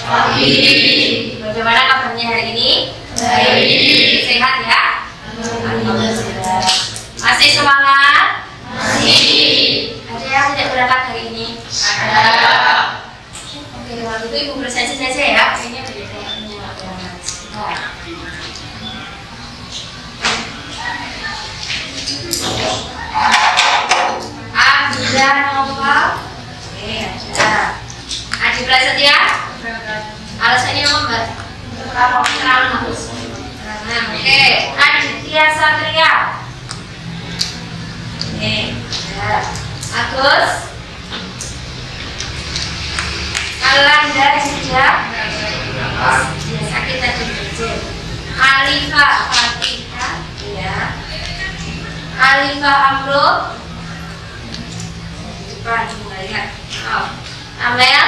Pagi. Bagaimana kabarnya hari ini? Baik. Sehat ya? Alhamdulillah. Masih semangat? Masih. Ada yang tidak berangkat hari ini? Ada. Oke, kalau itu Ibu bersaksi saja ya. Kayaknya beda yang nggak berangkat. Abdullah Noval. Oke, ada. Adi Prasetya. Alasannya apa, Mbak? Keterangan. Oke. Aditya Satria. Oke. Agus. Alanda Jejak. Sakit tadi kecil. Alifa Fatihah. Ya. Alifa Amro. Depan nggak lihat. Amel.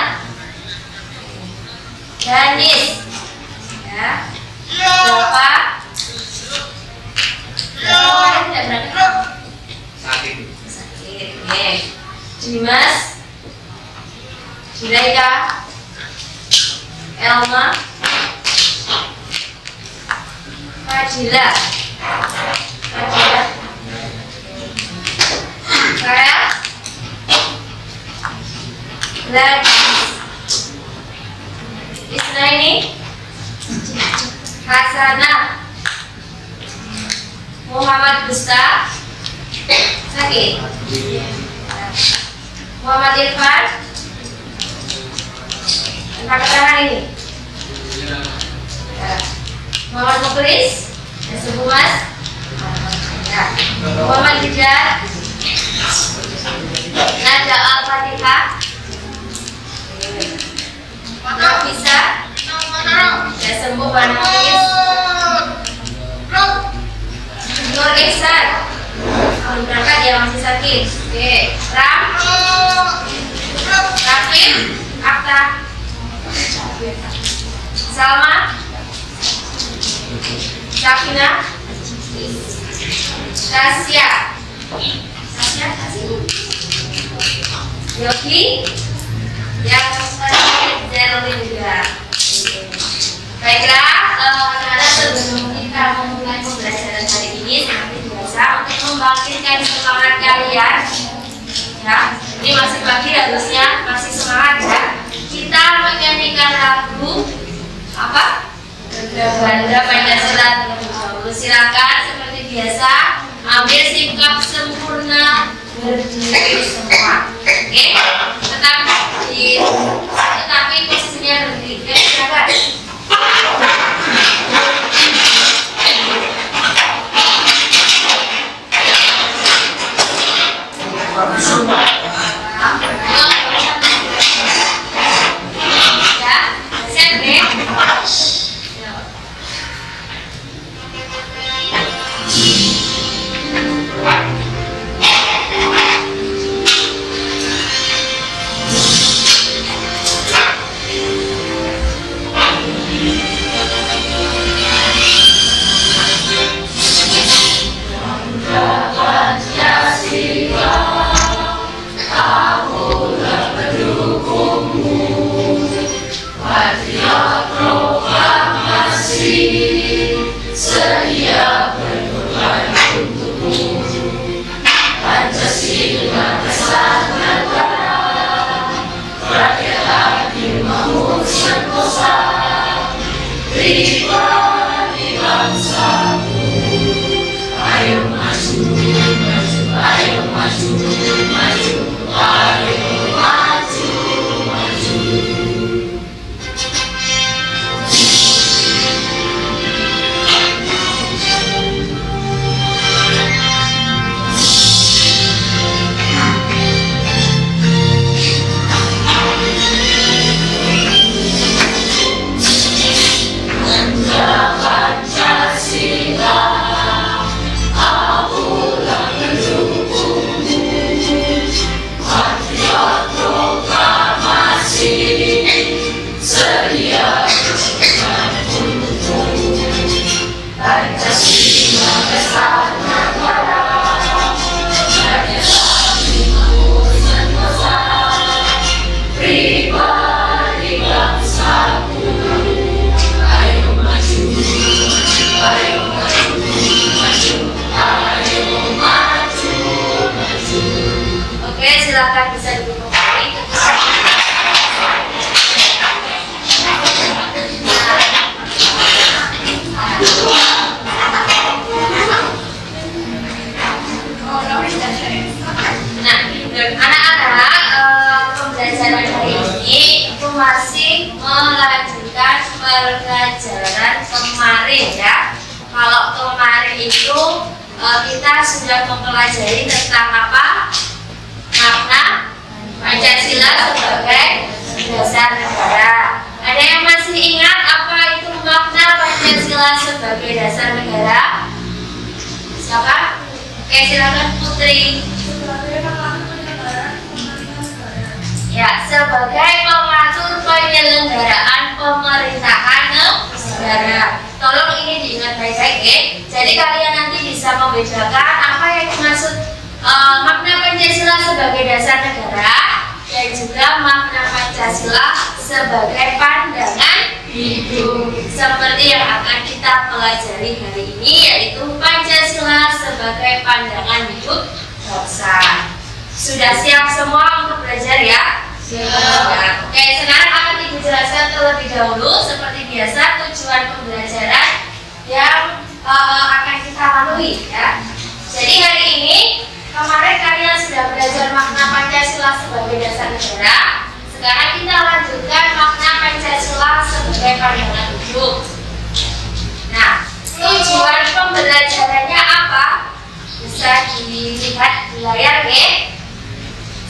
Danis. Ya. Bapak. Bapak tidak berangkat. Sakit. Oke. Dimas. Zulaika. Elma. Fadila. Saya. Lagi. Isna ini. Hasanah. Muhammad Busta. Sakit. Muhammad Irfan. Angkat tangan ini. Muhammad Muklis. Sembuh Mas. Muhammad Hijab. Nada Al-Fatihah. Nggak bisa. Ya sembuh Banangis. Nur Ihsan. Kalau berangkat dia masih sakit. Oke. Ram. Rafif. Akta. Salma. Sakina. Tasya. Yogi. Yang terakhir Zerlin juga. Baiklah, anak-anak sebelum kita memulai pembelajaran hari ini seperti biasa untuk membangkitkan semangat kalian, ya, ini masih pagi harusnya masih semangat ya. Kita menyanyikan lagu apa? Banda Pancasila terlebih dahulu. Silakan seperti biasa ambil sikap sempurna berdiri semua. Oke? Tetapi posisinya berdiri. Silakan. Oke, silakan bisa duduk kembali. Nah, anak-anak, pembelajaran hari ini itu masih melanjutkan pelajaran kemarin ya. Kalau kemarin itu kita sudah mempelajari tentang apa? Makna Pancasila sebagai dasar negara. Ada yang masih ingat apa itu makna Pancasila sebagai dasar negara? Siapa? Oke, silakan Putri. Ya, sebagai pengatur penyelenggaraan pemerintahan negara. Tolong ini diingat baik-baik ya. Jadi kalian nanti bisa membedakan apa yang dimaksud makna Pancasila sebagai dasar negara dan juga makna Pancasila sebagai pandangan hidup. Seperti yang akan kita pelajari hari ini, yaitu Pancasila sebagai pandangan hidup bangsa. Sudah siap semua untuk belajar ya? Siap. Oke, sekarang akan Ibu jelaskan terlebih dahulu seperti biasa tujuan pembelajaran yang akan kita lalui ya. Jadi hari ini kemarin kalian sudah belajar makna Pancasila sebagai dasar negara. Sekarang kita lanjutkan makna Pancasila sebagai pandangan hidup. Nah, tujuan pembelajarannya apa? Bisa dilihat di layar ya.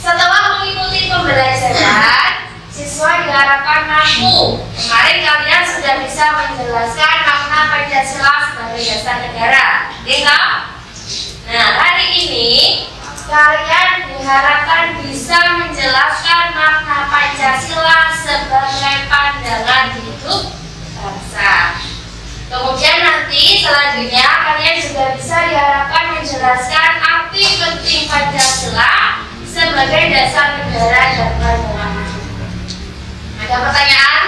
Setelah mengikuti pembelajaran, siswa diharapkan mampu. Kemarin kalian sudah bisa menjelaskan makna Pancasila sebagai dasar negara, ya? Nah, hari ini kalian diharapkan bisa menjelaskan makna Pancasila sebagai pandangan hidup bangsa. Kemudian nanti selanjutnya kalian juga bisa diharapkan menjelaskan arti penting Pancasila sebagai dasar negara dan pandangan hidup. Ada pertanyaan?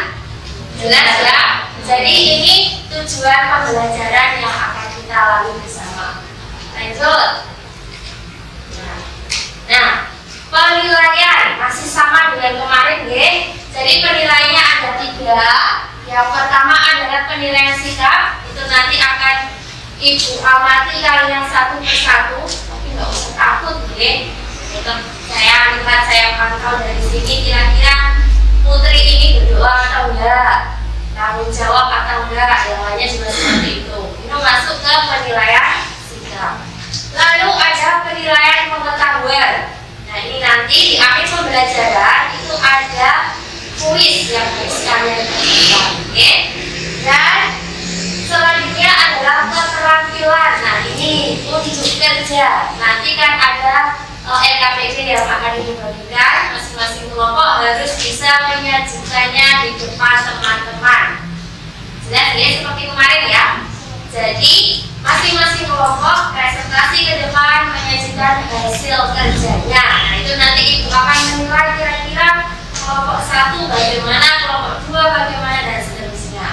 Jelas ya? Jadi ini tujuan pembelajaran yang akan kita lalui bersama. Lanjut. Nah, penilaian masih sama dengan kemarin ya. Jadi penilaiannya ada 3. Yang pertama adalah penilaian sikap. Itu nanti akan Ibu amati kalian satu persatu. Tapi nggak usah takut ya. Saya lihat, saya pantau dari sini kira-kira Putri ini berdoa atau enggak, tanggung jawab atau enggak, yang lainnya juga seperti itu. Itu masuk ke penilaian sikap. Lalu ada penilaian pengetahuan. Nah, ini nanti di akhir pembelajaran itu ada kuis yang harus kalian lakukan. Dan selanjutnya adalah keterampilan. Nah, ini untuk kerja. Nanti kan ada LKPD yang akan dibagikan. Masing-masing kelompok harus bisa menyajikannya di depan teman-teman. Jelas ya, seperti kemarin ya. Jadi masing-masing kelompok presentasi ke depan menyajikan hasil kerjanya. Nah, itu nanti Ibu akan menilai kira-kira kelompok 1 bagaimana, kelompok 2 bagaimana, dan seterusnya.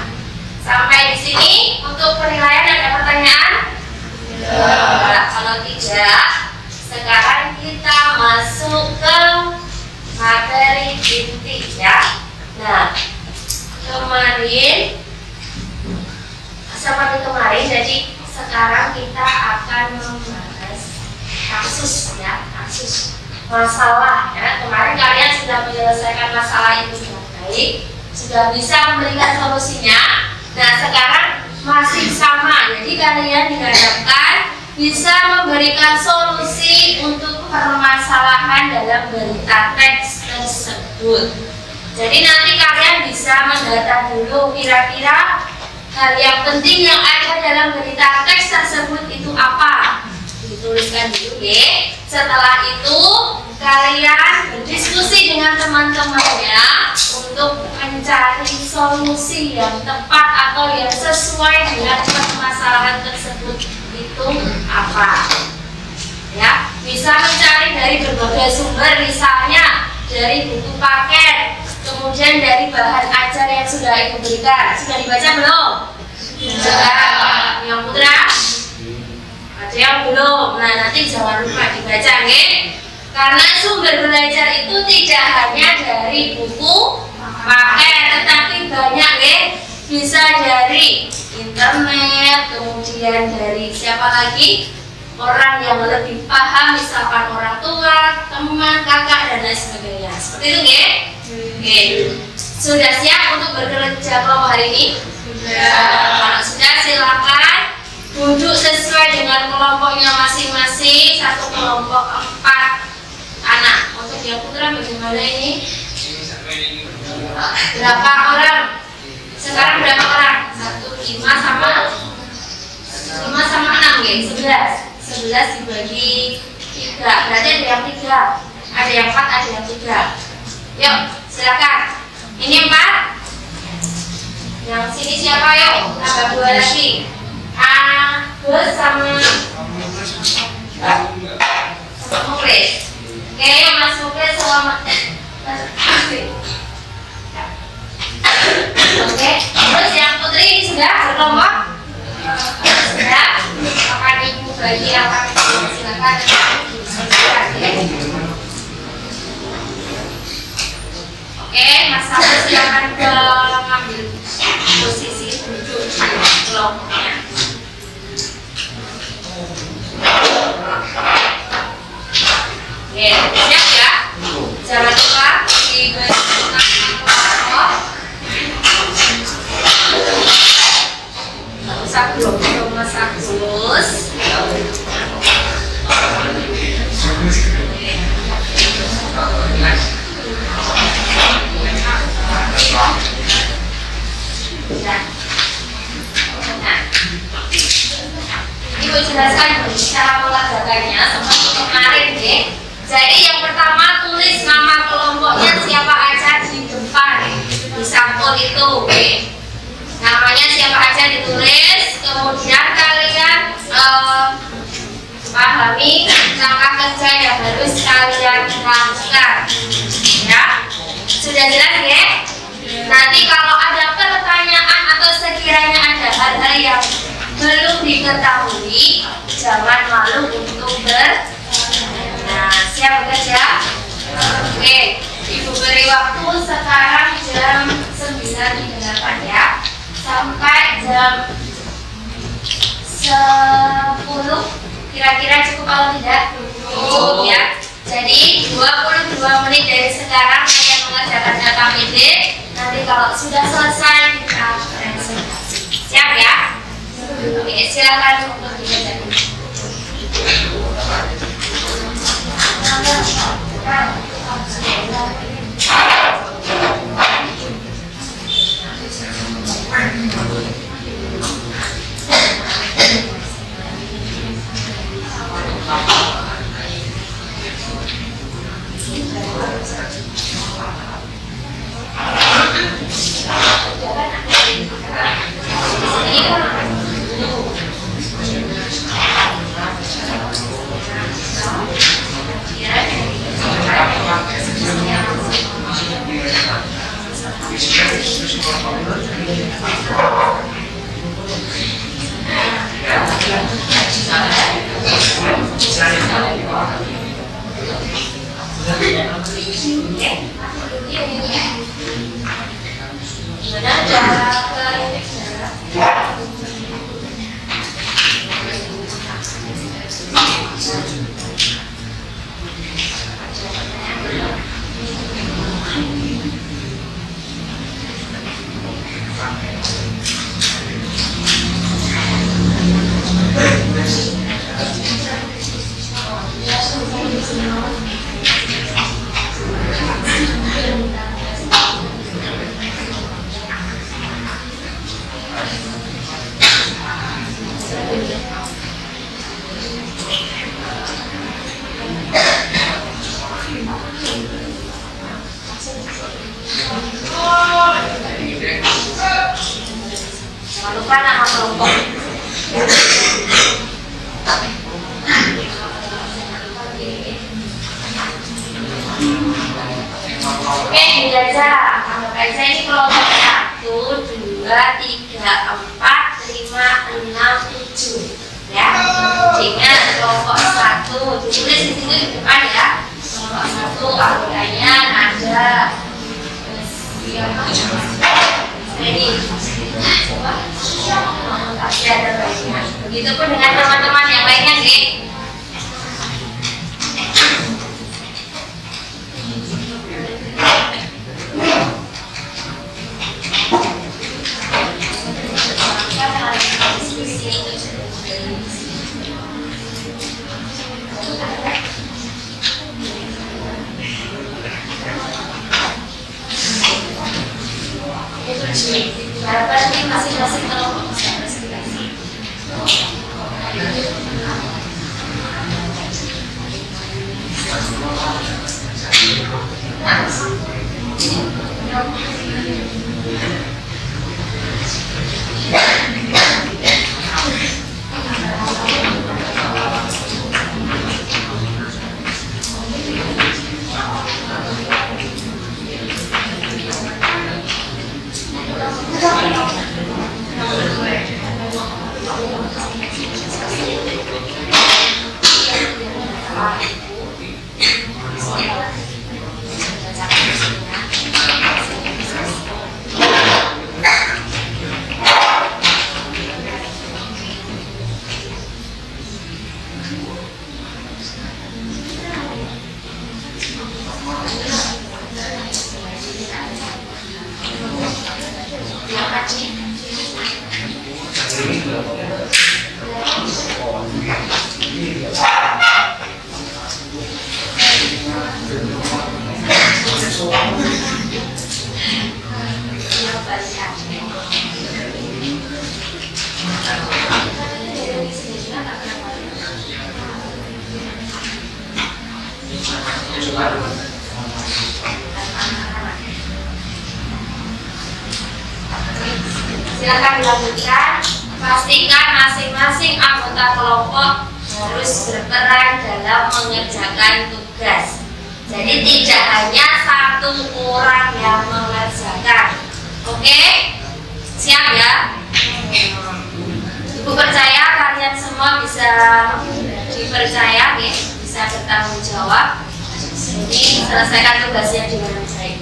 Sampai di sini untuk penilaian ada pertanyaan? Ya. Kalau tidak, sekarang kita masuk ke materi inti ya. Nah, seperti kemarin, jadi sekarang kita akan membahas kasus ya, kasus masalah ya. Kemarin kalian sudah menyelesaikan masalah itu dengan baik, sudah bisa memberikan solusinya. Nah, sekarang masih sama, jadi kalian diharapkan bisa memberikan solusi untuk permasalahan dalam berita teks tersebut. Jadi nanti kalian bisa mendata dulu kira-kira hal yang penting yang ada dalam berita teks tersebut itu apa. Dituliskan dulu ya. Setelah itu kalian berdiskusi dengan teman-temannya untuk mencari solusi yang tepat atau yang sesuai dengan permasalahan tersebut itu apa. Ya, bisa mencari dari berbagai sumber, misalnya dari buku paket, kemudian dari bahan ajar yang sudah Ibu berikan. Sudah dibaca belum? Sudah. jangan lupa dibaca nih. Karena sumber belajar itu tidak hanya dari buku pakai, tetapi banyak nih. Bisa dari internet, kemudian dari siapa lagi? Orang yang lebih paham, misalkan orang tua, teman, kakak, dan lain sebagainya. Seperti itu nggih? Oke. Sudah siap untuk bekerja kelompok hari ini? Kalau sudah, silakan duduk sesuai dengan kelompoknya masing-masing. Satu kelompok 4 anak. Untuk yang putra bagaimana ini? Berapa orang? Sekarang berapa orang? 5 sama 6 ya? 11 dibagi 3. Berarti ada yang 3. Ada yang 4, ada yang 3. Yuk, silakan. Ini 4. Yang sini siapa yuk? Tambah 2 lagi. Agus sama Muklis. Oke, Mas Muklis sama Oke, terus yang putri ini sudah berkelompok? Sudah. Akan ibu bagi yang kami silakan. Oke, Mas Agus silakan mengambil posisi duduk di kelompoknya. Oke, siap ya? Jangan lupa diberi kelompok. Belum Mas Agus. Ibu jelaskan cara mengadakannya seperti kemarin deh. Jadi yang pertama tulis nama kelompoknya siapa aja di depan di sampul itu. Namanya siapa aja ditulis, kemudian kalian pahami langkah kerja yang harus kalian lakukan. Ya, sudah jelas ya? Nanti kalau ada pertanyaan atau sekiranya ada hal-hal yang belum diketahui, jangan malu untuk Nah, siap bekerja? Oke, Ibu beri waktu sekarang jam 9.38 ya. Sampai jam 10 kira-kira cukup, kalau tidak cukup ya. Jadi 22 menit dari sekarang kalian mengerjakan data PD. Nanti kalau sudah selesai kita presentasi. Siap ya? Oke, silakan untuk dibaca. Jangan lupa nama kelompok. Oke, dijajah. Anggap aja ini kelompok 1, 2, 3, 4, 5, 6, 7. Ya, ingat kelompok 1 1. Ditulis di sini di depan ya. Nomor 1 anggotanya ada. Ready. Pasti ada baiknya. Begitupun dengan teman-teman yang lainnya, nih. Harapan ini masing-masing kelompok bisa presentasi. Silakan dilanjutkan. Pastikan masing-masing anggota kelompok harus berperan dalam mengerjakan tugas. Jadi tidak hanya satu orang yang mengerjakan. Oke? Siap ya? Ibu percaya kalian semua bisa dipercaya, bisa bertanggung jawab. Jadi selesaikan tugasnya dengan baik.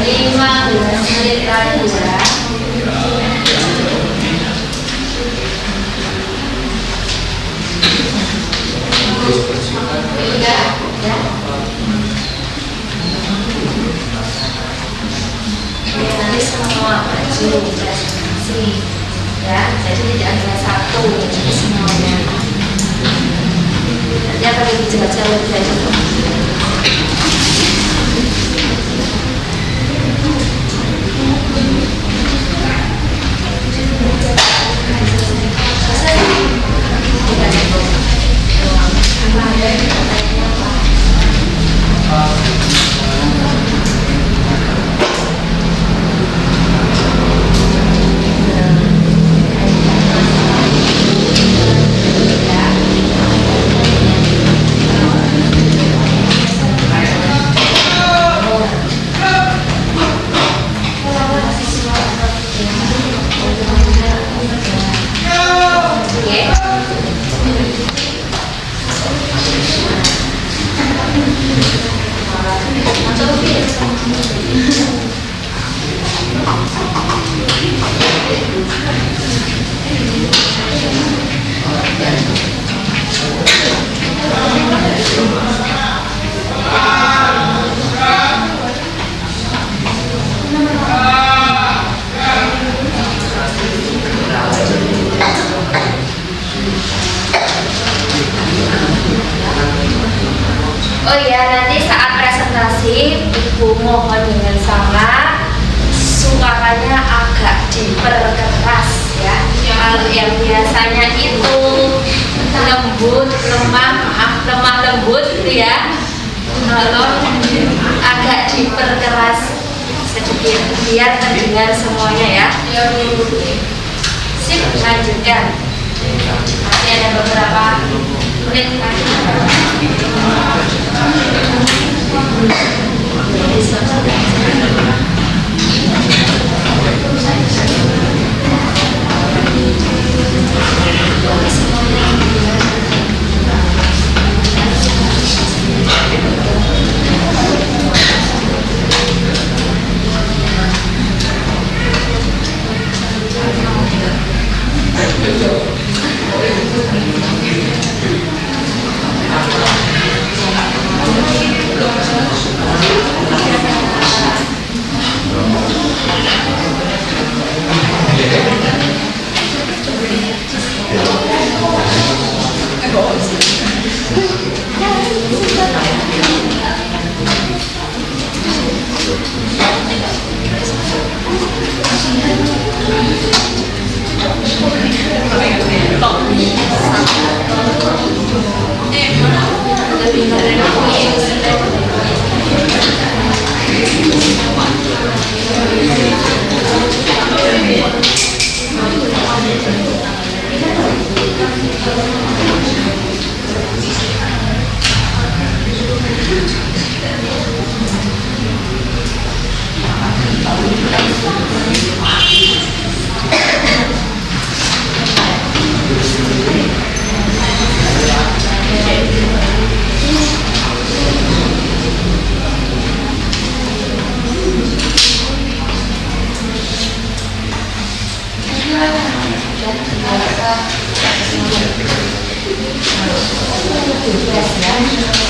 Lima belas menit lagi ya. ya. Nanti semua baju presentasi ya, jadi tidak hanya satu, jadi semuanya. Nanti akan lebih jelas lebih lanjut. Oh iya, nanti saat presentasi Ibu mohon dengan sangat suaranya agak diperkeras ya. Kalau yang biasanya itu lembut, lemah lembut gitu ya, tolong agak diperkeras sedikit biar terdengar semuanya ya. Sip, lanjutkan. Masih ada beberapa menit lagi.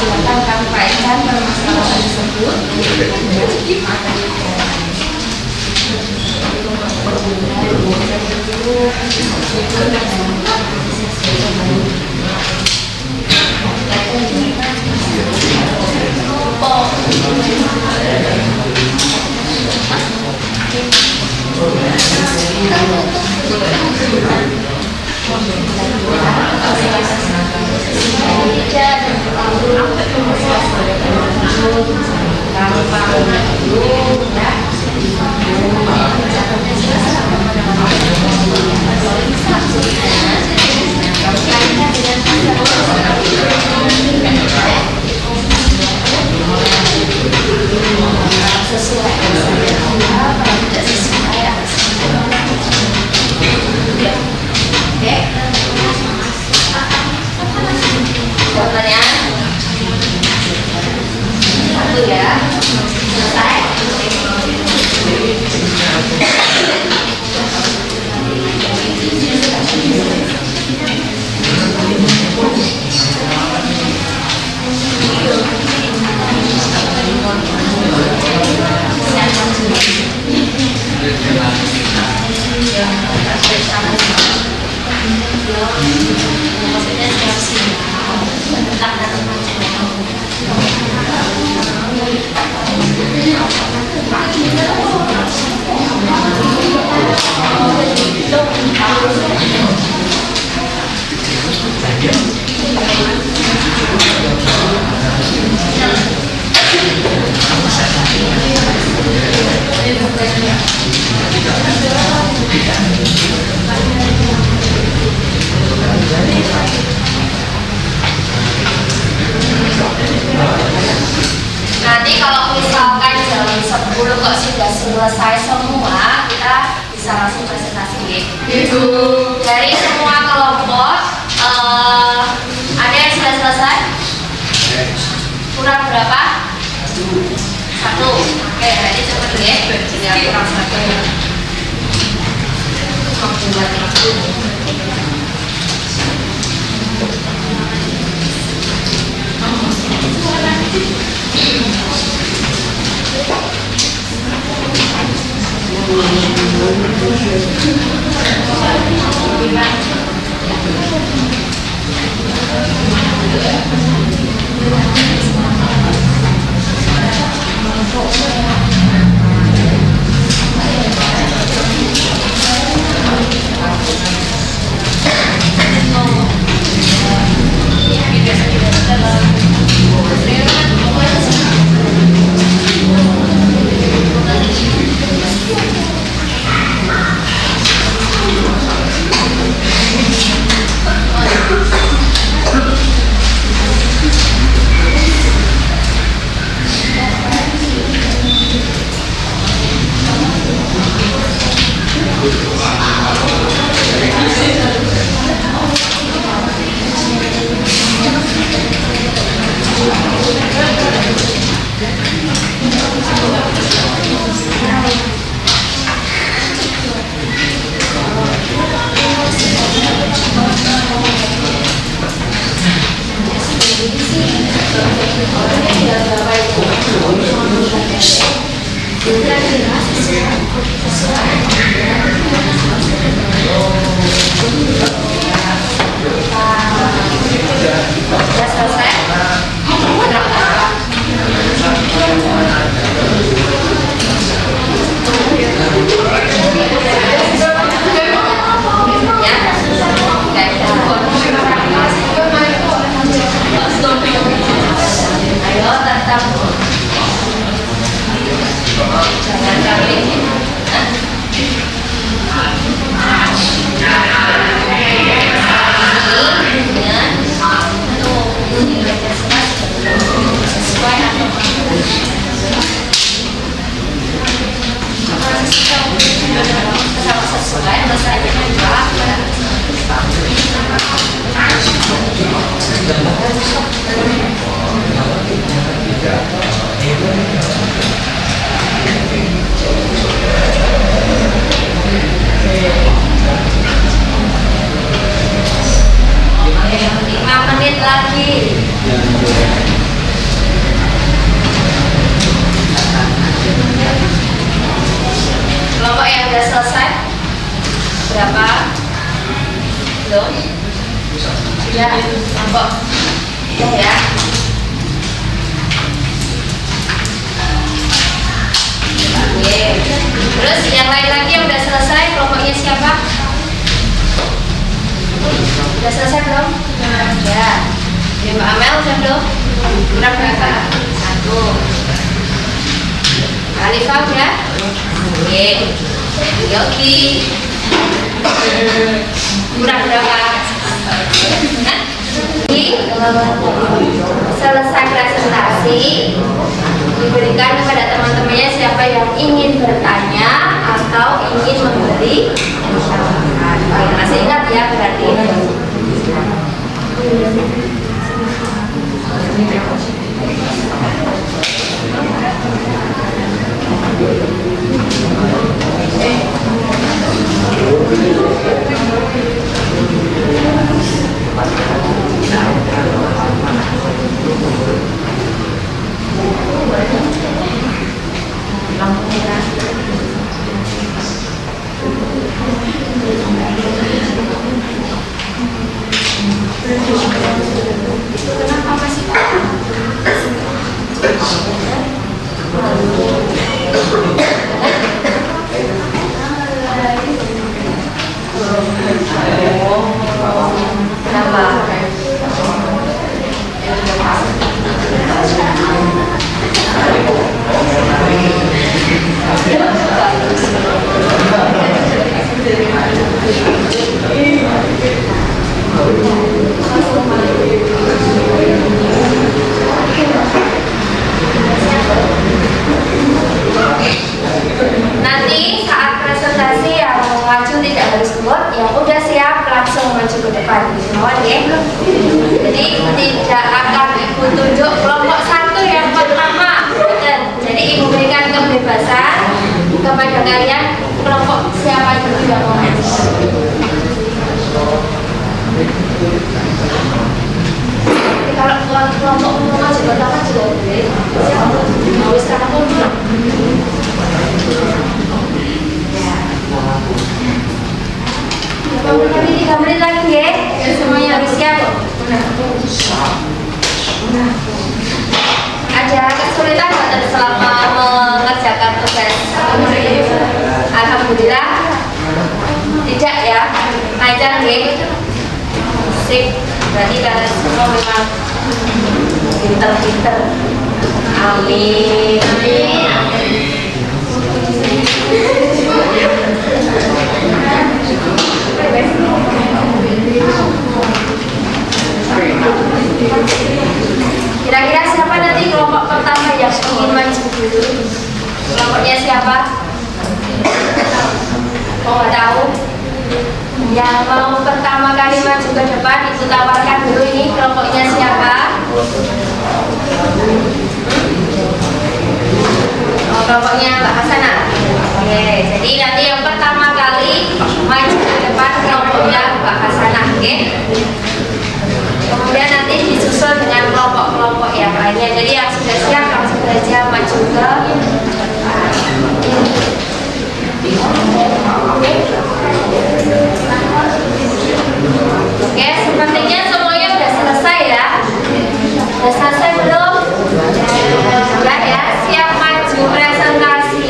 Silakan sampaikan permasalahan tersebut. Satu ya, selesai. Maksudnya siap siap. Entah dan nanti kalau misalkan jam 10 kok sudah selesai semua, kita bisa langsung presentasi. Dari semua kelompok, ada yang sudah selesai? Kurang berapa? Satu. Oke, berarti cepat ya. Ya, kurang satu. Membuat itu. Kelompok yang sudah selesai berapa? Belum? Ya, kelompok ya. Oke. Terus yang lain lagi yang sudah selesai, kelompoknya siapa? Sudah selesai belum? Ya. Ya, Mbak Amel sudah belum? Kurang berapa? Satu. Alifah udah? Oke. Yogi. Kurang berapa? Selesai presentasi, diberikan kepada teman-temannya siapa yang ingin bertanya atau ingin memberi masukan. Masih ingat ya berarti? lampu merah. Itu kenapa masih Pak? Kenapa? Nanti saat presentasi yang maju tidak harus keluar, yang udah siap langsung maju ke depan. Mohon ya. Jadi tidak akan ibu tunjuk kelompok satu yang pertama. Jadi ibu berikan kebebasan kepada kalian kelompok siapa dulu yang mau maju. Kalau kelompok mau maju pertama juga boleh. Mau sekarang pun. Nanti 3 menit lagi ya, semuanya harus siap. Ada kesulitan nggak selama mengerjakan tugas? Alhamdulillah tidak ya, lancar ya. Sip, berarti kalian semua memang pinter-pinter. Amin. Kira-kira siapa nanti kelompok pertama yang ingin maju dulu? Kelompoknya siapa? Oh, nggak tahu. Yang mau pertama kali maju ke depan, itu tawarkan dulu ini kelompoknya siapa? Oh, kelompoknya Mbak Hasanah. Oke, jadi nanti yang pertama kali maju ke depan kelompoknya Mbak Hasanah, oke? Kemudian nanti disusul dengan kelompok-kelompok yang lainnya. Jadi yang sudah siap langsung saja maju ke Oke, sepertinya semuanya sudah selesai ya. Sudah selesai belum? Sudah ya, siap maju presentasi.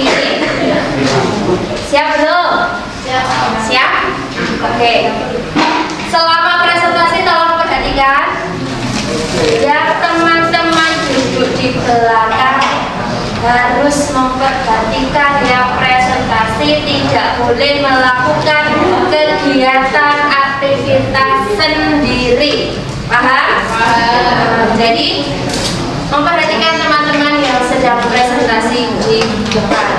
Siap belum? Siap? Oke. Selama presentasi tolong perhatikan. Yang teman-teman duduk di belakang harus memperhatikan yang presentasi, tidak boleh melakukan kegiatan aktivitas sendiri. Paham? Jadi memperhatikan teman-teman yang sedang presentasi di depan.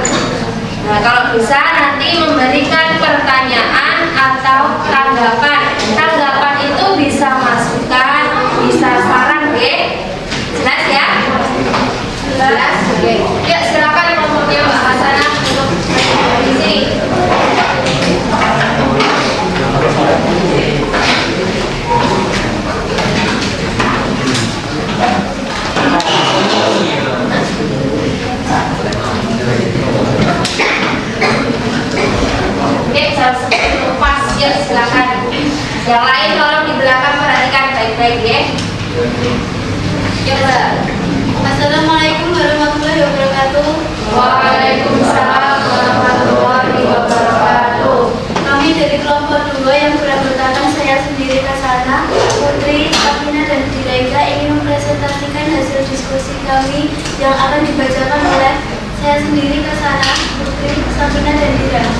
Nah, kalau bisa nanti memberikan pertanyaan atau tanggapan. Tanggapan itu bisa masukan, bisa saran, oke? Jelas ya? Jelas? Oke. Ya, silakan kelompoknya Mbak Hasanah untuk di sini. Oke, sebelum pas ya silakan. Yang lain tolong di belakang perhatikan baik-baik ya. Ya, Mbak. Assalamualaikum warahmatullahi wabarakatuh. Waalaikumsalam warahmatullahi wabarakatuh. Kami dari kelompok 2 yang beranggotakan saya sendiri Kasana, Putri, Kamina, dan Dilaika ingin mempresentasikan hasil diskusi kami yang akan dibacakan oleh saya sendiri Kasana, Putri, Kamina, dan Dilaika.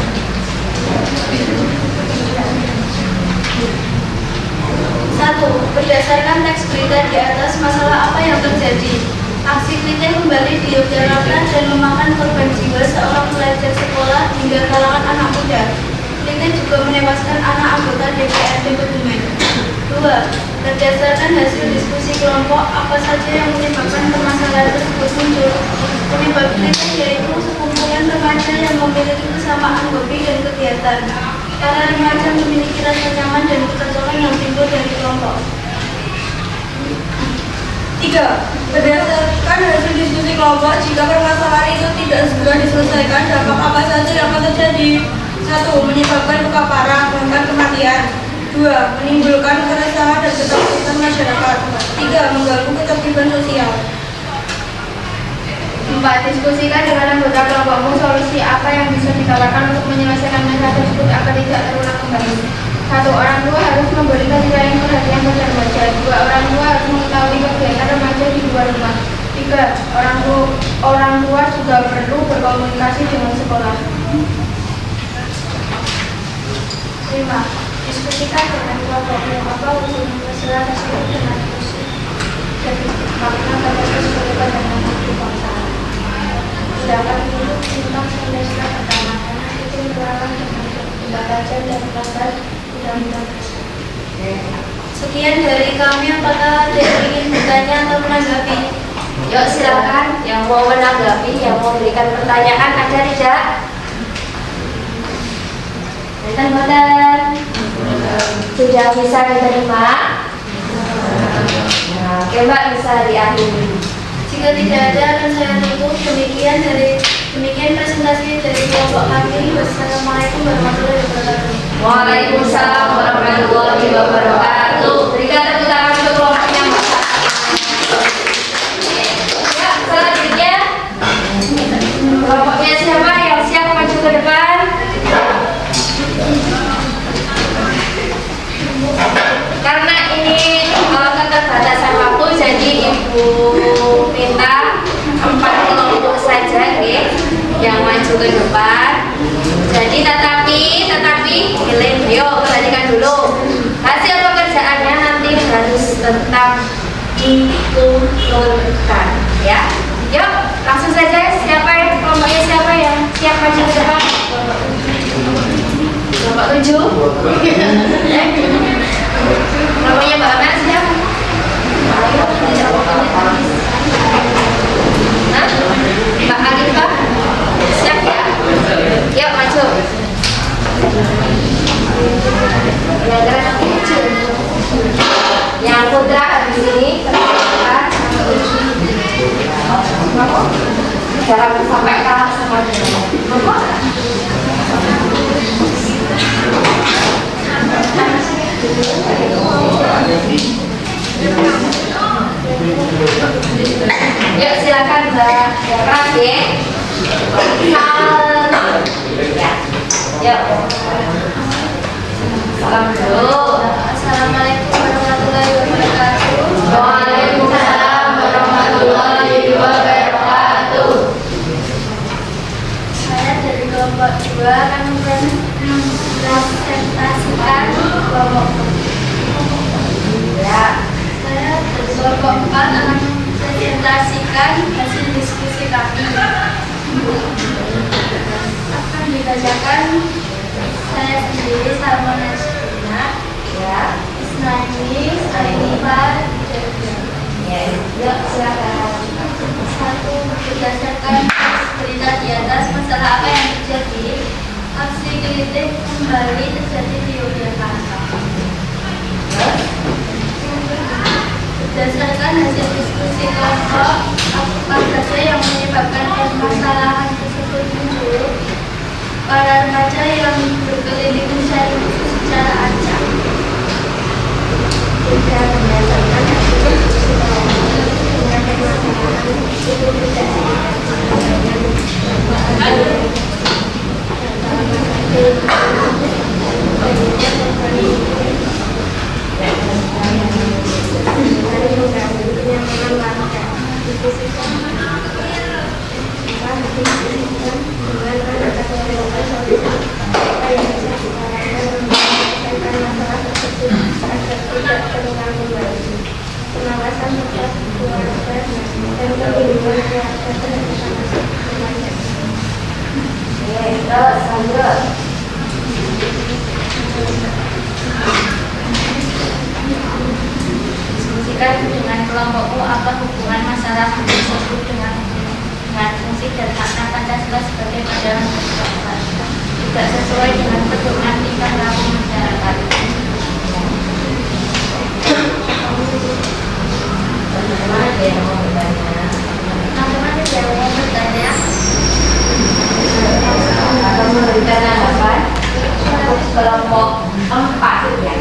Satu, berdasarkan teks berita di atas, masalah apa yang terjadi? Aksi klitih kembali di Yogyakarta dan memakan korban jiwa seorang pelajar sekolah hingga kalangan anak muda. Klitih juga menewaskan anak anggota DPRD Kebumen. 2. Berdasarkan hasil diskusi kelompok, apa saja yang menyebabkan permasalahan tersebut muncul? Penyebab klitih yaitu sekumpulan remaja yang memiliki kesamaan hobi dan kegiatan. Para remaja memiliki rasa nyaman dan kecocokan yang timbul dari kelompok. 3. 3. Berdasarkan hasil diskusi kelompok, jika permasalahan itu tidak segera diselesaikan, dampak apa saja yang akan terjadi? 1. Menyebabkan luka parah, bahkan kematian. 2. Menimbulkan keresahan dan ketakutan masyarakat. 3. Mengganggu ketertiban sosial. 4. Diskusikan dengan anggota kelompokmu solusi apa yang bisa ditawarkan untuk menyelesaikan masalah tersebut agar tidak terulang kembali. 1. Orang tua harus memberi kasih sayang perhatian pada remaja. 2. Orang tua harus mengetahui kegiatan remaja di luar rumah. 3. Orang tua juga perlu berkomunikasi dengan sekolah. 5. Diskusikan dengan kelompokmu apa usul masalah tersebut dengan diskusi dan makna pada sesuai dengan bukti bangsa. Sedangkan itu tentang semester pertama karena itu merupakan termasuk pembatasan dan pelanggar undang-undang. Sekian dari kami, apakah ada yang ingin bertanya atau menanggapi? Yuk silakan yang mau menanggapi, yang mau memberikan pertanyaan, ada tidak? Boten. Sudah bisa diterima? Nah, oke Mbak, bisa diakhiri. Jika tidak ada, akan saya tutup. Demikian presentasi dari kelompok kami. Wassalamualaikum warahmatullahi wabarakatuh. Waalaikumsalam warahmatullahi wabarakatuh. Berikan tepuk tangan untuk kelompoknya Mbak. Ya, selanjutnya kelompoknya siapa yang siap maju ke depan? Karena ini keterbatasan waktu, jadi Ibu minta 4 kelompok saja, yang maju ke depan. Jadi tetapi yuk perhatikan dulu. Hasil pekerjaannya nanti harus tetap dituturkan, ya. Yuk, langsung saja. Kelompoknya siapa yang siap maju ke depan? Kelompok 7. Kelompoknya Mbak Amel siap? Hah? Mbak Alifah siap ya? Yuk maju. Yang putra di sini jangan sampai kalah sama dia. Yuk silakan Mbak Rafi. Yuk. Salam dulu. Assalamualaikum warahmatullahi wabarakatuh. Waalaikumsalam warahmatullahi wabarakatuh. Saya dari kelompok 2 akan mempresentasikan kelompok. Ya. Saya dari kelompok 4 akan mempresentasikan hasil diskusi kami. Akan dibacakan saya sendiri sama Nasrina, Ya. Isnaini, Ainifah, Ya. Yuk silakan. 1. Berdasarkan berita di atas, masalah apa yang terjadi? Aksi kritik kembali terjadi di Yogyakarta. Berdasarkan hasil diskusi kelompok, apa saja yang menyebabkan permasalahan tersebut muncul? Para remaja yang berkeliling mencari musuh secara acak. Tidak berdasarkan hasil diskusi kelompok dengan permasalahan itu tidak pengawasan terhadap keluarga dan perlindungan keluarga terhadap remaja. Itu Sandra. Diskusikan dengan kelompokmu apa hubungan masalah tersebut dengan fungsi dan makna Pancasila sebagai pedoman kehidupan. Tidak sesuai dengan pedoman tingkah laku masyarakat. Teman-teman ada yang mau bertanya? Teman-teman ada yang mau bertanya? Akan memberikan tanggapan untuk kelompok 4 ya.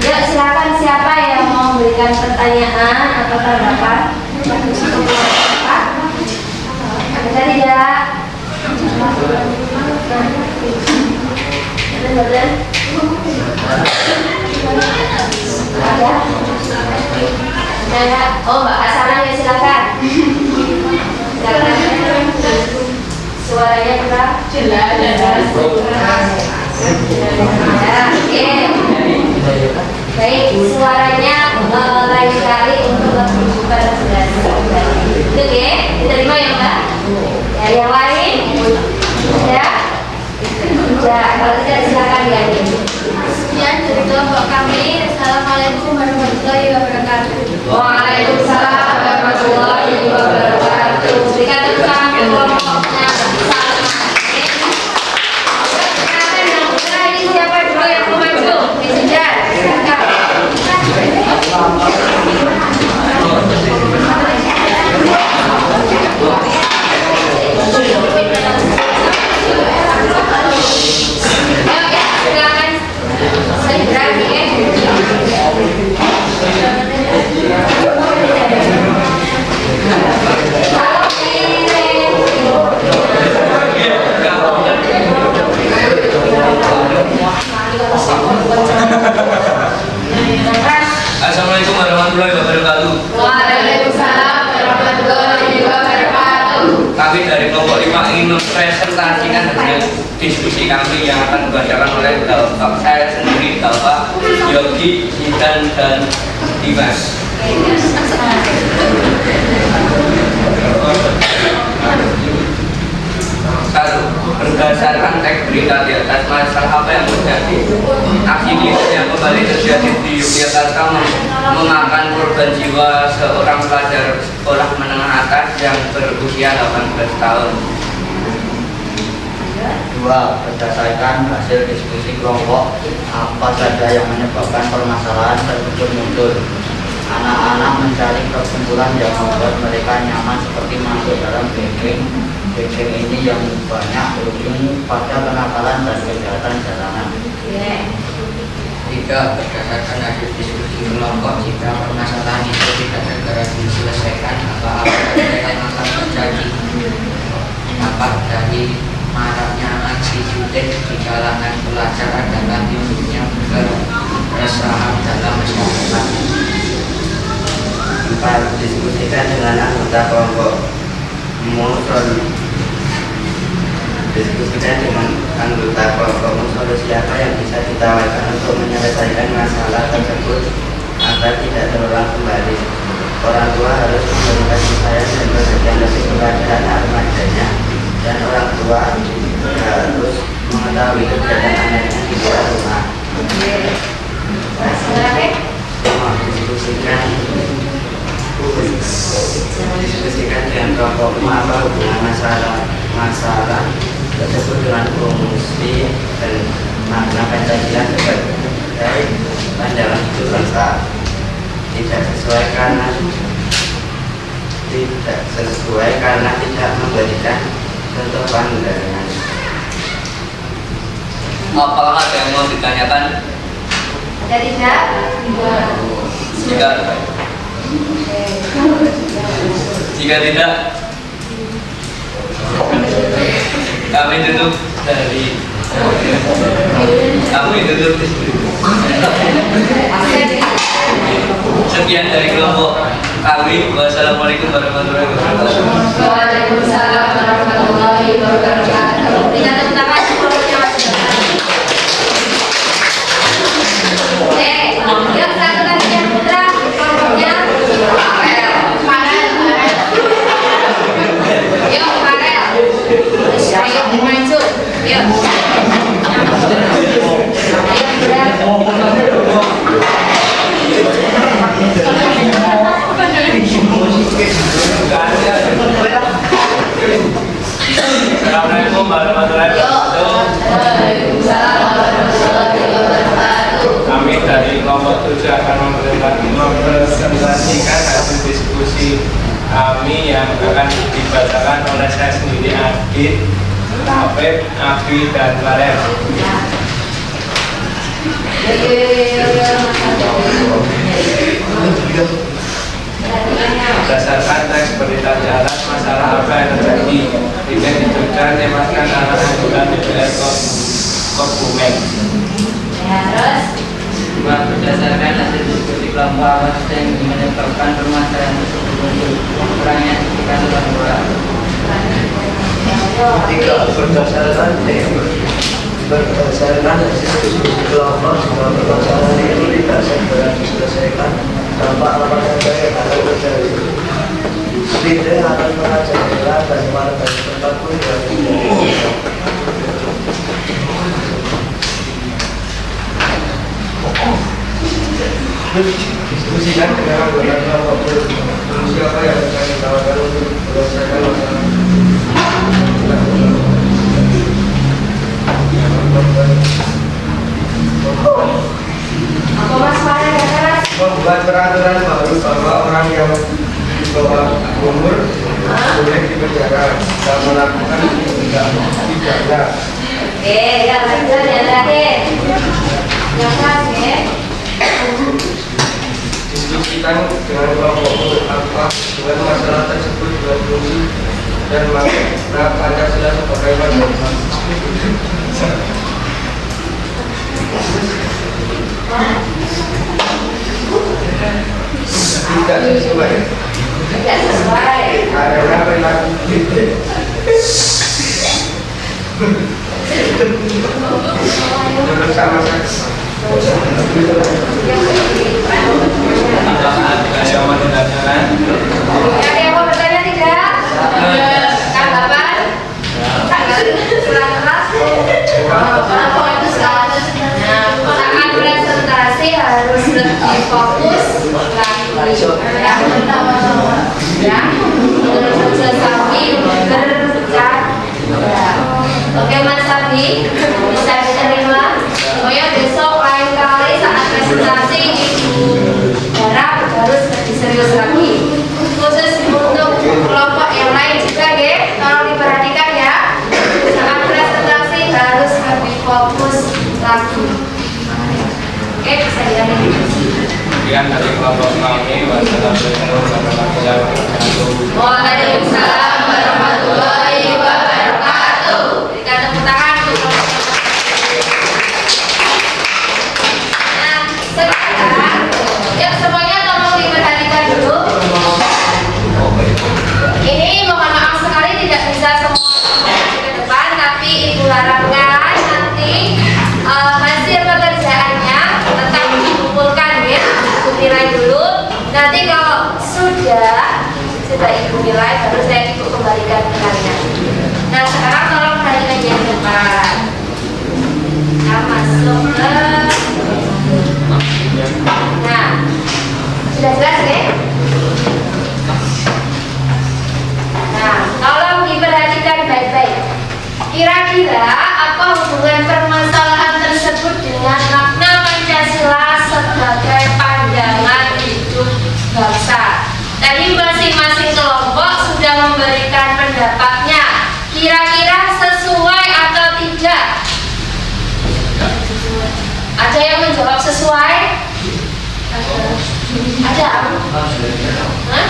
Yuk silakan, siapa yang mau memberikan pertanyaan atau tanggapan untuk kelompok 4? Ada tidak? Ada? Ada? Oh, Mbak Asana ya, silakan. Silakan. Suaranya kurang jelas. Ya, oke. Baik, suaranya lain kali untuk lebih jelas. Itu ya, diterima ya Mbak? Ya, yang lain? Ya? Ya, kalau tidak silakan ya. Sekian dari kelompok kami. Assalamualaikum warahmatullahi wabarakatuh. Waalaikumsalam warahmatullahi wabarakatuh. Berikan tepuk tangan ke kelompoknya. Silakan yang putra ini siapa dulu yang mau maju? Dikejar. Silakan. Ayo ya, silakan. Saya berani ya. Assalamualaikum warahmatullahi wabarakatuh. Waalaikumsalam warahmatullahi wabarakatuh. Kami dari kelompok 5 ingin mempresentasikan hasil diskusi kami yang akan dibacakan oleh Bapak saya sendiri, Bapak Yogi, Intan, dan Dimas. Satu, berdasarkan teks berita di atas, masalah apa yang terjadi? Aksi militer yang kembali terjadi di Yogyakarta memakan korban jiwa seorang pelajar sekolah menengah atas yang berusia 18 tahun. Dua, berdasarkan hasil diskusi kelompok, apa saja yang menyebabkan permasalahan tersebut muncul? Anak-anak mencari perkumpulan yang membuat mereka nyaman seperti masuk dalam geng-geng. Geng-geng ini yang banyak berujung pada kenakalan dan kejahatan jalanan. Tiga, berdasarkan hasil diskusi kelompok, jika permasalahan itu tidak segera diselesaikan, apa yang akan terjadi? Empat, dari maraknya aksi jutek di kalangan pelajar adalah timbulnya keresahan dalam masyarakat. Empat, diskusikan dengan anggota kelompok. Diskusikan dengan anggota kelompok solusi apa yang bisa ditawarkan untuk menyelesaikan masalah tersebut agar tidak terulang kembali. Orang tua harus memberikan perhatian dan perhatian lebih kepada anak remajanya, dan orang tua harus mengetahui kegiatan anaknya di luar rumah. Diskusikan dengan kelompokmu apa hubungan masalah tersebut dengan fungsi dan makna Pancasila sebagai pandangan hidup bangsa. Tidak sesuai karena tidak memberikan contoh pandangan. Apakah ada yang mau ditanyakan? Ada tidak? Jika tidak, kami tutup sekian dari kelompok kami. Wassalamualaikum warahmatullahi wabarakatuh. Waalaikumsalam warahmatullahi wabarakatuh. Berikan tepuk tangan kelompoknya masing-masing. Yuk satu lagi yang putra kelompoknya Farel. Yuk Farel. Ayo maju. Yuk. Assalamualaikum warahmatullahi wabarakatuh. Kami dari kelompok 7 akan mempresentasikan hasil diskusi yang akan dibacakan oleh saya sendiri, Adit, Afif, Abi, dan Karen. Berdasarkan teks berita jalan masalah apa yang terjadi, tidak diduga temaskan anak anggota DPR Kebumen. Terus Berdasarkan hasil diskusi kelompok awal yang menyebabkan permasalahan tersebut muncul, kurangnya etika dalam moral. Berdasarkan hasil diskusi kelompok semua permasalahan itu tidak segera diselesaikan tanpa alamat yang akan terjadi. Tidak akan mengajak jalan dan warga setempat pun diskusikan dengan anggota kelompok siapa yang akan ditawarkan untuk menyelesaikan masalah. apa Mas Farel ya keras? Membuat peraturan baru bahwa orang yang di bawah umur boleh dipenjara dan melakukan tindak pidana. Oke, yang lanjut yang terakhir. Yang keras ya. Diskusikan dengan kelompok untuk apa dengan masalah tersebut dengan fungsi dan makna Pancasila sebagai pandangan. Tidak sesuai Tidak sesuai. karena perilaku kita. Menurut sama saya. Ada yang mau ditanyakan? Ada yang mau bertanya tidak? Tanggapan? Kurang keras? Apa itu status? Nah, saat presentasi harus lebih fokus lagi. Ya, terus Sabi berbicara. Oke Mas Sabi, bisa diterima. Pokoknya besok lain kali saat presentasi Ibu Dara harus lebih serius lagi. Khusus untuk kelompok yang lain juga ya, tolong diperhatikan ya. Saat presentasi harus lebih fokus lagi. Oke, bisa dilanjutkan. Kemudian dari kelompok kami, wassalamualaikum warahmatullahi wabarakatuh. Waalaikumsalam warahmatullahi wabarakatuh. Berikan tepuk tangan untuk kelompok. Nah, sekarang yuk semuanya tolong diperhatikan dulu. Ini mohon maaf sekali tidak bisa semua ke depan, tapi Ibu harapkan nanti hasil pekerjaannya tetap dikumpulkan ya. Ibu nilai dulu. Nanti kalau sudah Ibu nilai, baru saya Ibu kembalikan ke kalian. Nah sekarang tolong perhatikan yang depan. Kita masuk ke. Nah, sudah jelas ya? Nah, tolong diperhatikan baik-baik. Kira-kira apa hubungan permasalahan tersebut dengan makna Pancasila sebagai pandangan hidup bangsa? Tadi masing-masing kelompok sudah memberikan pendapatnya. Kira-kira sesuai atau tidak? Ada yang menjawab sesuai? Ada? Hah?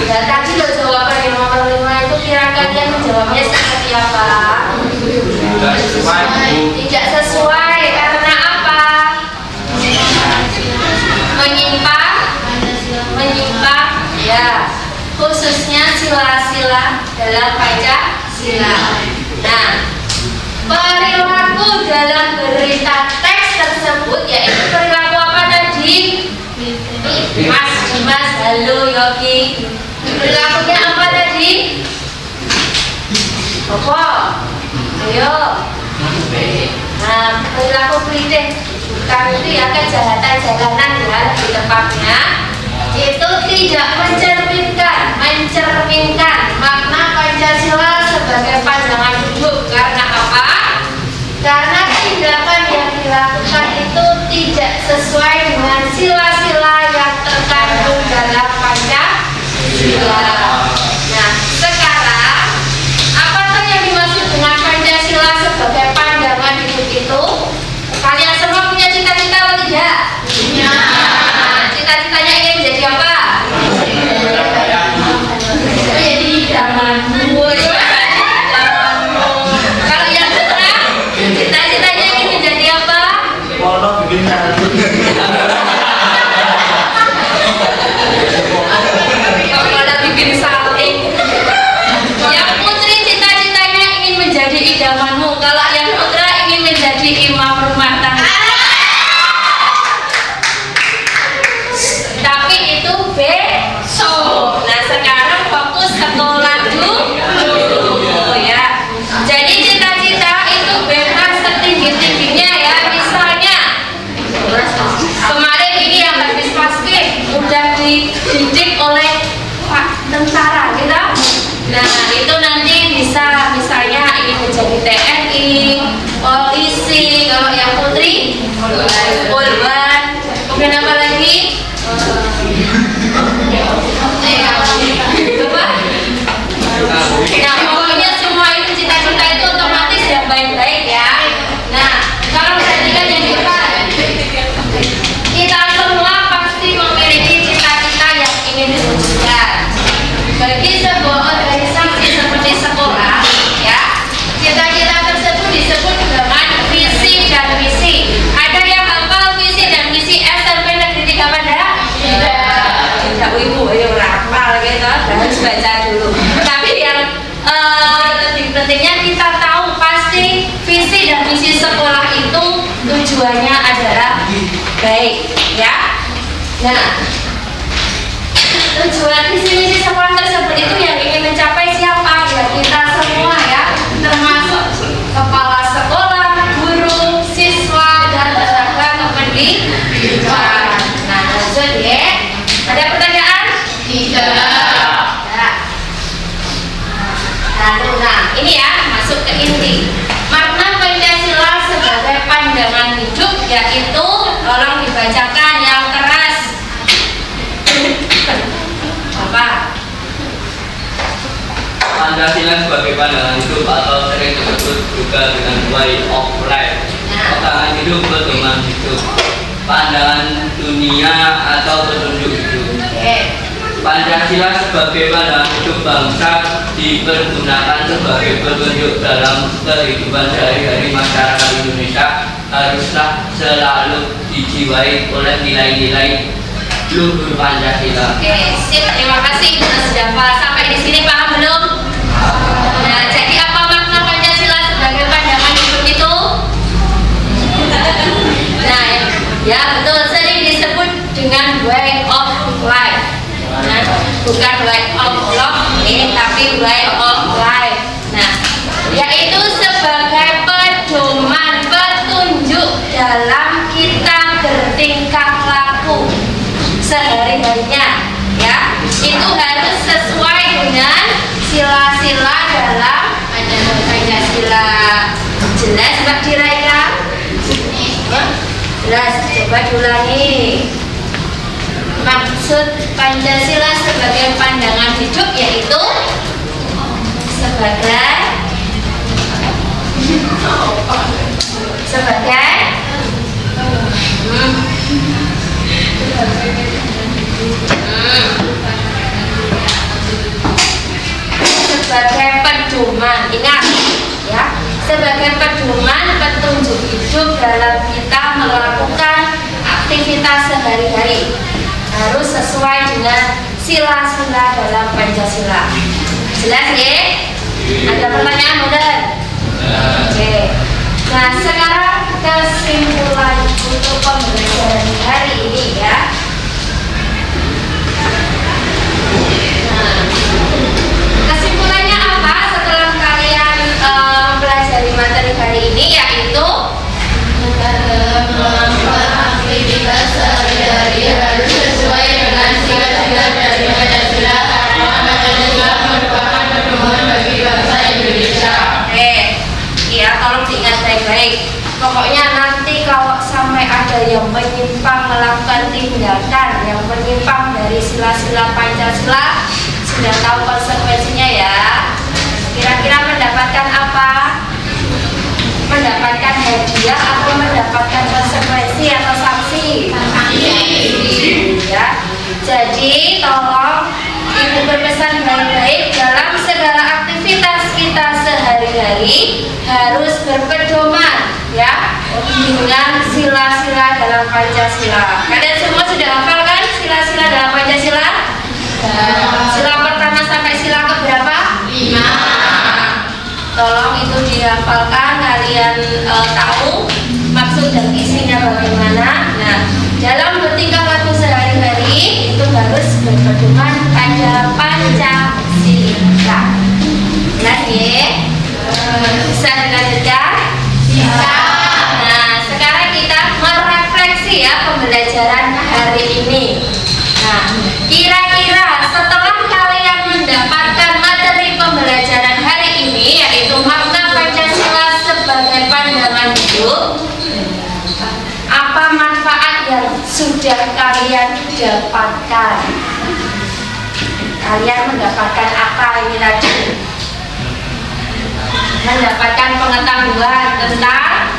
Ya, tadi lo jawaban yang nomor 5 itu kira kalian menjawabnya seperti apa? Tidak sesuai, Bu. Tidak sesuai karena apa? Menyimpang? Menyimpang? Ya, khususnya sila-sila dalam Pancasila. Nah, perilaku dalam berita teks tersebut yaitu perilaku apa tadi? Mas Dimas, halo Yogi. Perilakunya apa tadi? Apa? Ayo. Nah, perilaku kritik bukan itu ya, kejahatan jalanan ya, lebih tepatnya itu tidak mencerminkan makna Pancasila sebagai pandangan hidup. Karena apa? Karena tindakan yang dilakukan itu tidak sesuai dengan sila-sila yang terkandung dalam Pancasila. Nah, Cita-citanya ingin menjadi apa? Mono bikin satu. Kalau bikin salting. Yang putri cita-citanya ingin menjadi idamanmu. Kalau yang putra ingin menjadi imam rumah tangga. Tapi itu besok. Nah sekarang fokus sekolah dulu ya. Jadi cita-cita itu bebas setinggi-tingginya ya. Misalnya kemarin ini yang habis paskib udah dididik oleh Pak tentara gitu. Nah itu nanti bisa misalnya ingin menjadi TNI, polisi. Kalau yang putri polwan. Kemudian apa lagi? Nah pokoknya semua itu cita-cita itu otomatis yang baik-baik ya. Nah kalau perhatikan yang kita semua pasti memiliki cita-cita yang ingin diwujudkan. Bagi sebuah organisasi seperti sekolah ya, cita-cita tersebut disebut dengan visi dan misi. Ada yang hafal visi dan misi SMP Negeri 3 pada? Tidak, ibu ayo hafal gitu, harus baca dulu. Tapi yang lebih pentingnya kita tahu pasti visi dan misi sekolah itu tujuannya adalah baik ya. Nah tujuan visi misi sekolah tersebut itu yang ingin mencapai siapa? Ya kita semua ya, termasuk kepala sekolah, guru, siswa dan tenaga kependidikan. Nah lanjut ya. Ada pertanyaan? Tidak. Nah ini ya masuk ke inti. Makna Pancasila sebagai pandangan hidup yaitu, tolong dibacakan yang keras. Apa? Pancasila sebagai pandangan hidup atau sering disebut juga dengan way of life. Pandangan hidup, pedoman hidup, pandangan dunia atau petunjuk hidup. Pancasila sebagai pandangan hidup bangsa dipergunakan sebagai petunjuk dalam kehidupan sehari-hari masyarakat Indonesia, haruslah selalu dijiwai oleh nilai-nilai luhur Pancasila. Oke, sip. Terima kasih Ibu Nasdafa. Sampai di sini paham belum? Nah, jadi apa makna Pancasila sebagai pandangan hidup itu? Nah, ya betul, sering disebut dengan way of life. Nah, bukan way of love, tapi way of life. Nah, yaitu sebagai pedoman, petunjuk dalam kita bertingkah laku sehari-harinya ya. Itu harus sesuai dengan sila-sila dalam Pancasila. Jelas Mbak Diraira? Jelas, coba diulangi. Maksud Pancasila sebagai pandangan hidup yaitu sebagai sebagai pedoman, ingat ya, sebagai pedoman petunjuk hidup dalam kita melakukan aktivitas sehari-hari, harus sesuai dengan sila-sila dalam Pancasila. Jelas ya? Ada pertanyaan modern? Oke. Nah sekarang kesimpulan untuk pembelajaran hari ini ya. Kesimpulannya apa setelah kalian mempelajari materi hari ini, yaitu aktivitas sehari-hari harus sesuai dengan sila-sila dari Pancasila karena Pancasila merupakan pedoman bagi bangsa Indonesia. Iya, tolong diingat baik-baik. Pokoknya nanti kalau sampai ada yang menyimpang melakukan tindakan yang menyimpang dari sila-sila Pancasila, sudah tahu konsekuensinya ya. Kira-kira mendapatkan apa? Mendapatkan hadiah atau mendapatkan konsekuensi atau sanksi? Ya. Jadi tolong Ibu berpesan baik-baik dalam segala aktivitas kita sehari sehari-hari harus berpedoman ya dengan sila-sila dalam Pancasila. Kalian semua sudah hafal kan sila-sila dalam Pancasila? Sila pertama sampai sila keberapa? 5. Tolong itu dihafalkan, kalian tahu maksud dan isinya bagaimana. Nah, dalam bertingkah laku sehari-hari itu harus berpedoman pada Pancasila. Jelas ya? Bisa dilanjutkan? Bisa. Nah, sekarang kita merefleksi ya pembelajaran hari ini. Nah, kira-kira setelah kalian mendapatkan materi pembelajaran hari ini, yaitu makna Pancasila sebagai pandangan hidup, apa manfaat yang sudah kalian dapatkan? Kalian mendapatkan apa ini tadi? Mendapatkan pengetahuan tentang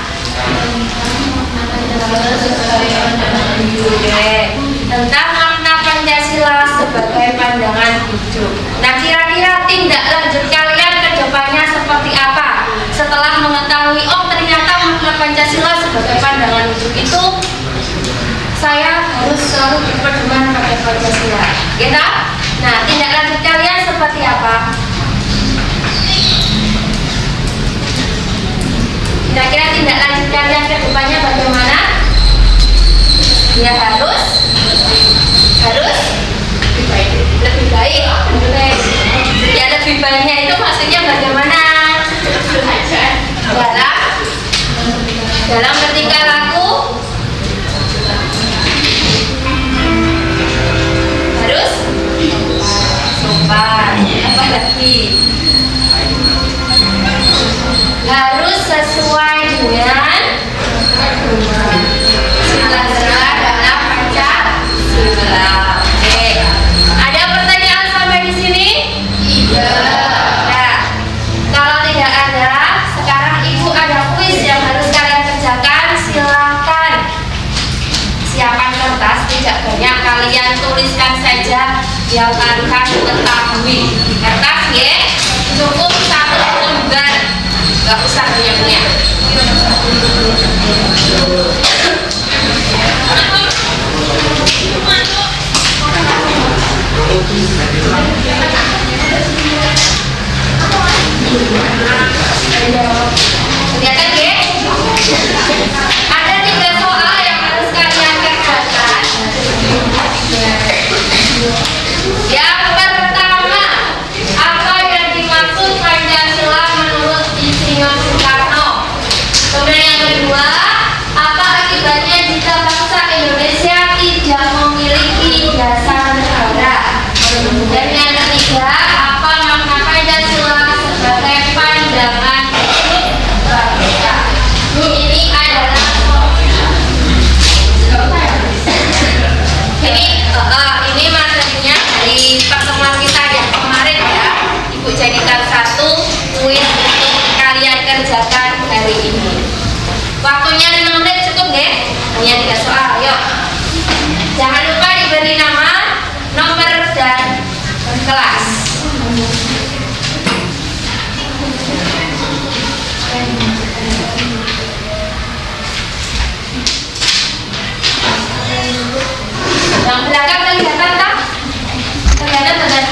tentang makna Pancasila sebagai pandangan hidup. Nah, kira-kira tindak lanjut kalian ke depannya seperti apa? Setelah mengetahui, oh ternyata makna Pancasila sebagai pandangan hidup itu saya harus selalu berpedoman pada Pancasila. Gitu? Nah, tindak lanjut kalian seperti apa? Kira-kira tindak lanjut kalian ke depannya bagaimana? Ya harus lebih baik. Ya lebih baiknya itu maksudnya bagaimana? Dalam bertingkah laku harus sopan. Apa lagi? Harus sesuai dengan sila-sila dalam Pancasila. Oke. Ada pertanyaan sampai di sini? Tidak. Nah, kalau tidak ada, sekarang Ibu ada kuis yang harus kalian kerjakan. Silakan siapkan kertas, tidak banyak, kalian tuliskan saja yang kalian ketahui di kertas ya. Cukup 1 lembar. Gak usah banyak-banyak. Kelihatan ya? Ada 3 soal yang harus kalian kerjakan. Yang pertama, apa yang dimaksud Pancasila menurut Insinyur Soekarno? Kemudian yang kedua, apa akibatnya jika bangsa Indonesia tidak memiliki dasar negara? Dan yang ketiga, apa makna Pancasila sebagai pandangan hidup bangsa? Ini adalah ini materinya dari pertemuan kita yang kemarin ya. Ibu jadikan 1 kuis untuk kalian kerjakan hari ini. Waktunya 5 menit cukup nggih? Hanya 3 soal. Yuk. Jangan lupa diberi nama, nomor dan kelas. Yang belakang kelihatan tak? Kelihatan tak?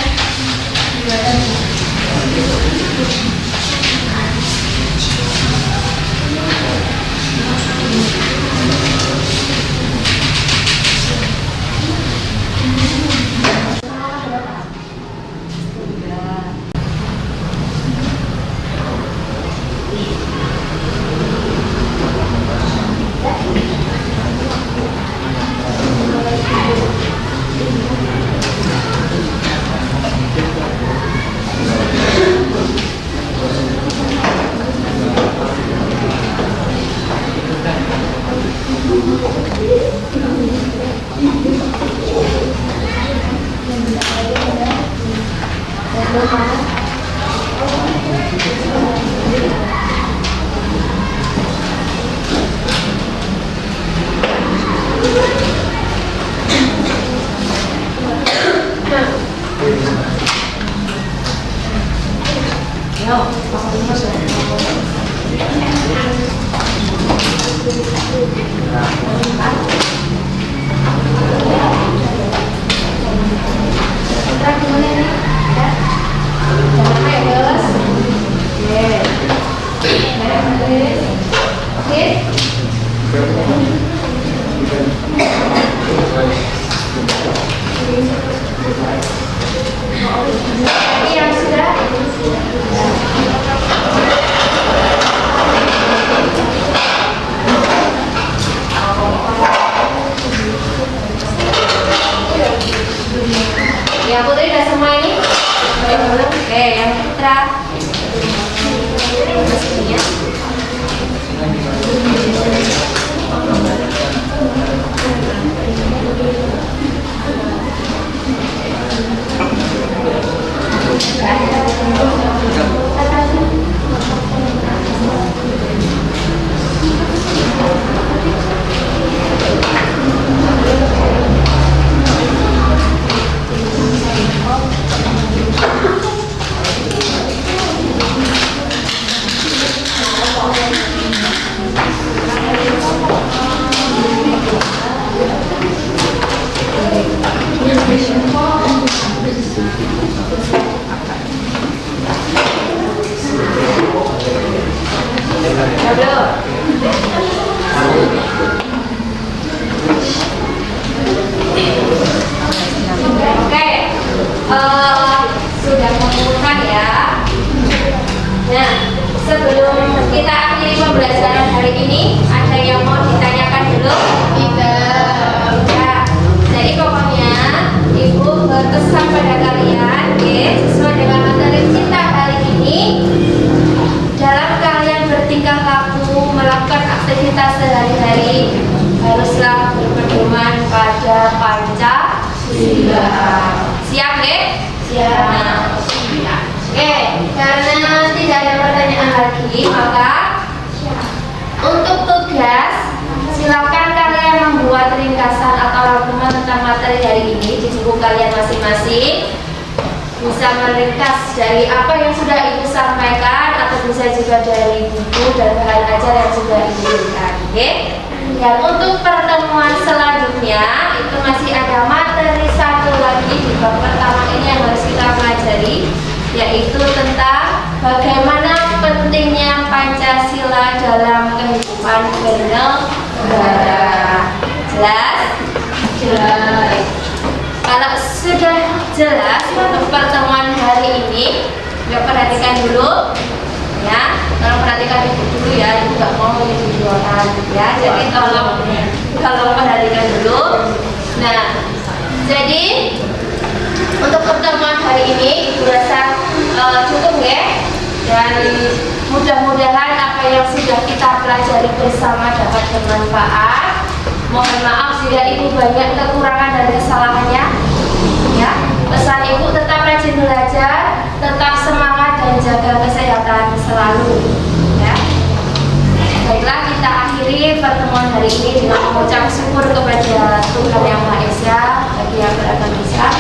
Oke, sudah mengumpulkan ya. Nah, sebelum kita akhiri pembelajaran hari ini, ada yang mau ditanyakan dulu? Tidak. Ya. Jadi pokoknya Ibu berpesan pada kalian, sesuai dengan materi kita hari ini, dalam kalian bertingkah laku melakukan aktivitas sehari-hari haruslah berpedoman pada Pancasila. Siap, deh? Siap. Oke, karena tidak ada pertanyaan lagi, maka untuk tugas silakan kalian membuat ringkasan atau rangkuman tentang materi hari ini di buku kalian masing-masing. Bisa meringkas dari apa yang sudah Ibu sampaikan atau bisa juga dari buku dan bahan ajar yang sudah Ibu berikan. Oke? Dan untuk pertemuan selanjutnya itu masih ada materi satu lagi di bab pertama ini yang harus kita pelajari, yaitu tentang bagaimana pentingnya Pancasila dalam kehidupan bernegara. Jelas? Jelas. Kalau sudah jelas untuk pertemuan hari ini, ya perhatikan dulu, ya. Tolong perhatikan Ibu dulu ya, Ibu nggak mau jadi jualan, ya. Jadi tolong perhatikan dulu. Nah, jadi untuk pertemuan hari ini Ibu rasa cukup ya, dan mudah-mudahan apa yang sudah kita pelajari bersama dapat bermanfaat. Mohon maaf jika Ibu banyak kekurangan dan kesalahannya. Ya, pesan Ibu tetap rajin belajar, tetap semangat dan jaga kesehatan selalu. Ya. Baiklah, kita akhiri pertemuan hari ini dengan mengucap syukur kepada Tuhan Yang Maha Esa bagi yang beragam Islam.